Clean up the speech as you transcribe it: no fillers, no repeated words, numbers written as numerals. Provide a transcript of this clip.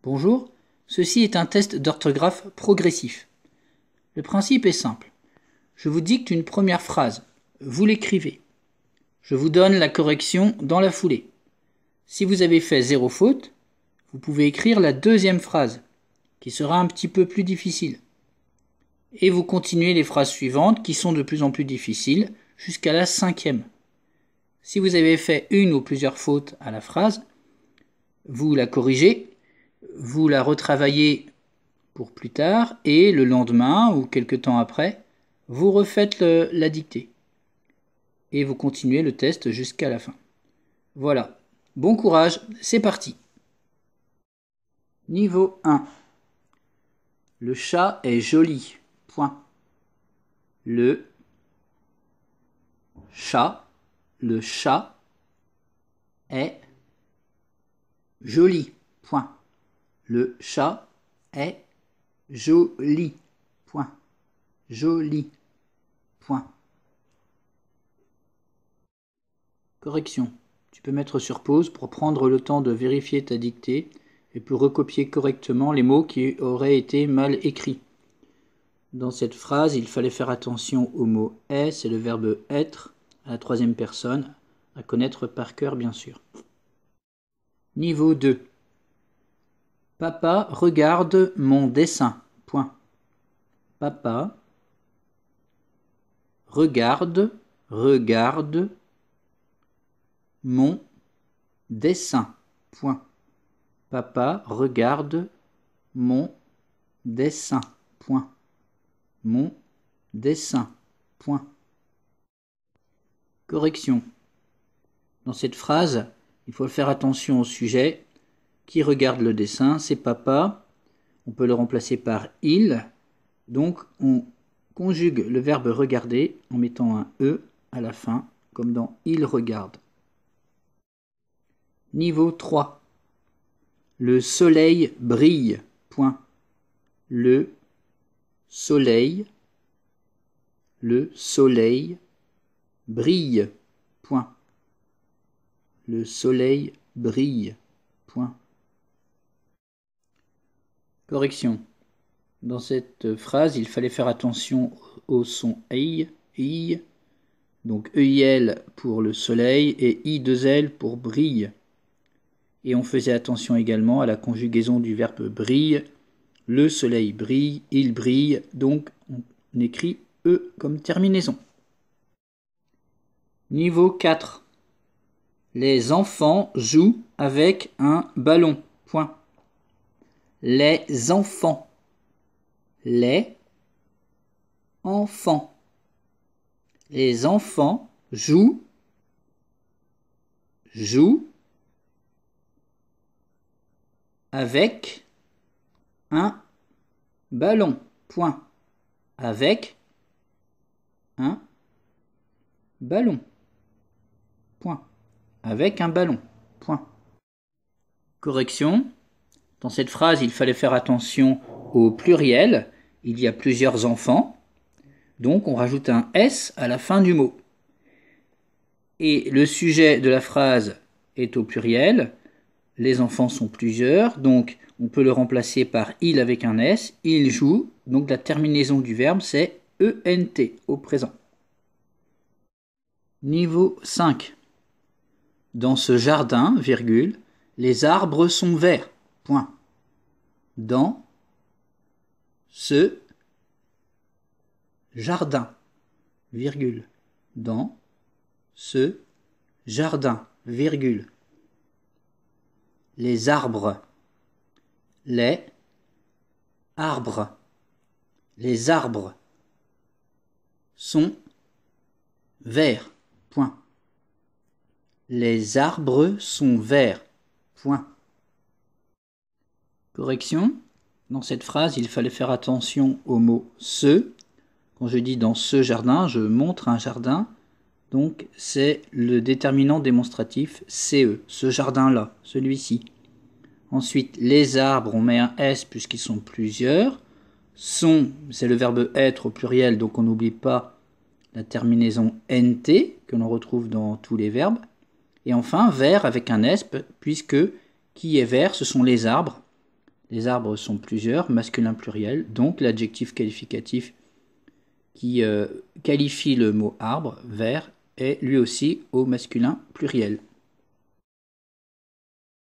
Bonjour, ceci est un test d'orthographe progressif. Le principe est simple. Je vous dicte une première phrase. Vous l'écrivez. Je vous donne la correction dans la foulée. Si vous avez fait 0 faute, vous pouvez écrire la deuxième phrase, qui sera un petit peu plus difficile. Et vous continuez les phrases suivantes, qui sont de plus en plus difficiles, jusqu'à la 5e. Si vous avez fait une ou plusieurs fautes à la phrase, vous la corrigez, vous la retravaillez pour plus tard et le lendemain ou quelque temps après, vous refaites la dictée et vous continuez le test jusqu'à la fin. Voilà, bon courage, c'est parti. Niveau 1. Le chat est joli. Point. Le chat est joli. Point. Le chat est joli. Point. Joli. Point. Correction. Tu peux mettre sur pause pour prendre le temps de vérifier ta dictée et pour recopier correctement les mots qui auraient été mal écrits. Dans cette phrase, il fallait faire attention au mot « est », c'est le verbe « être » à la 3e personne, à connaître par cœur bien sûr. Niveau 2. Papa regarde mon dessin. Point. Papa regarde mon dessin. Point. Papa regarde mon dessin. Point. Mon dessin. Point. Correction. Dans cette phrase, il faut faire attention au sujet. Qui regarde le dessin, c'est papa. On peut le remplacer par il. Donc, on conjugue le verbe regarder en mettant un E à la fin, comme dans il regarde. Niveau 3. Le soleil brille. Point. Le soleil brille. Point. Le soleil brille. Point. Correction. Dans cette phrase, il fallait faire attention au son EI, donc EIL pour le soleil et I2L pour brille. Et on faisait attention également à la conjugaison du verbe brille. Le soleil brille, il brille, donc on écrit E comme terminaison. Niveau 4. Les enfants jouent avec un ballon. Point. Les enfants. Les enfants. Les enfants jouent avec un ballon. Point. Avec un ballon. Point. Avec un ballon. Point. Correction. Dans cette phrase, il fallait faire attention au pluriel. Il y a plusieurs enfants. Donc, on rajoute un S à la fin du mot. Et le sujet de la phrase est au pluriel. Les enfants sont plusieurs. Donc, on peut le remplacer par il avec un S. Il joue. Donc, la terminaison du verbe, c'est ENT au présent. Niveau 5. Dans ce jardin, virgule, les arbres sont verts. Point. Dans ce jardin, virgule. Dans ce jardin, virgule. Les arbres. Les arbres. Les arbres sont verts. Point. Les arbres sont verts. Point. Correction. Dans cette phrase, il fallait faire attention au mot « ce ». Quand je dis « dans ce jardin », je montre un jardin. Donc, c'est le déterminant démonstratif CE, ce jardin-là, celui-ci. Ensuite, les arbres, on met un S puisqu'ils sont plusieurs. Sont, c'est le verbe être au pluriel, donc on n'oublie pas la terminaison NT, que l'on retrouve dans tous les verbes. Et enfin, vert avec un S, puisque qui est vert, ce sont les arbres. Les arbres sont plusieurs, masculin pluriel, donc l'adjectif qualificatif qui qualifie le mot arbre, vert, est lui aussi au masculin pluriel.